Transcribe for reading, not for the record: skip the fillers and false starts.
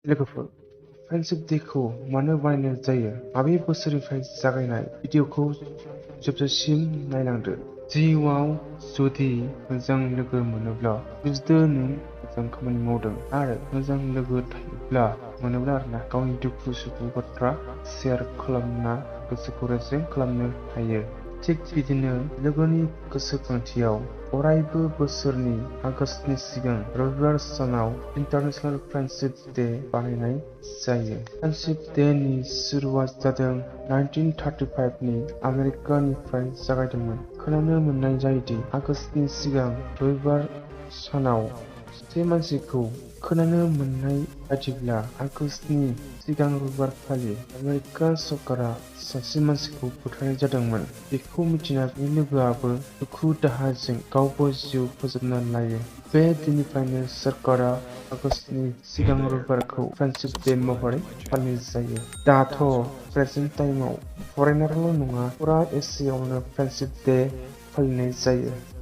लोगोफोर, फ्रेन्डशिप डेखौ मानो बानायनाय जायो? माबे बोसोरनिफ्राय जागायनाय? भिडिअखौ जोबजासिम नायलांदो। जिउआव जुदि मोजां लोगो मोनोब्ला बुजिदो नों मोजां खामानि मावदों आरो मोजां लोगो थायोब्ला आरोना गावनि दुखु सुखु बाथ्रा शेयार खालामना गोसोखौ रेजें खालामनो हायो। थिग बिदिनो लोगोनि गोसोखांथियाव अरायबो बोसोरनि आगस्तनि सिगां रबिबार सानाव इन्टारनेशनेल फ्रेन्डशिप डे बानायनाय जायो। फ्रेन्डशिप डे नि सुरुवात जादों 1935 नि आमेरिकानिफ्राय जागायदोंमोन। खोनानो मोननाय जायोदि आगस्तनि सिगां रबिबार सानाव सासे मानसिखौ खोनानो मोननाय बायदिब्ला आगस्तनि सिगां रबिबारखालि आमेरिका सरकारा सासे मानसिखौ बुथारनाय जादोंमोन। बेखौ मिथिना बे लोगोआबो दुखु दाहाजों गावबो जिउ फोजोबना लायो। बे दिननिफ्रायनो सरकारा आगस्तनि सिगां रबिबारखौ फ्रेन्डशिप डे महरै फालिनाय जायो। दाथ' प्रेजेन्ट टाइमाव फरेनारल' नङा फुरा एसियायावनो फ्रेन्डशिप डे फालिनाय जायो।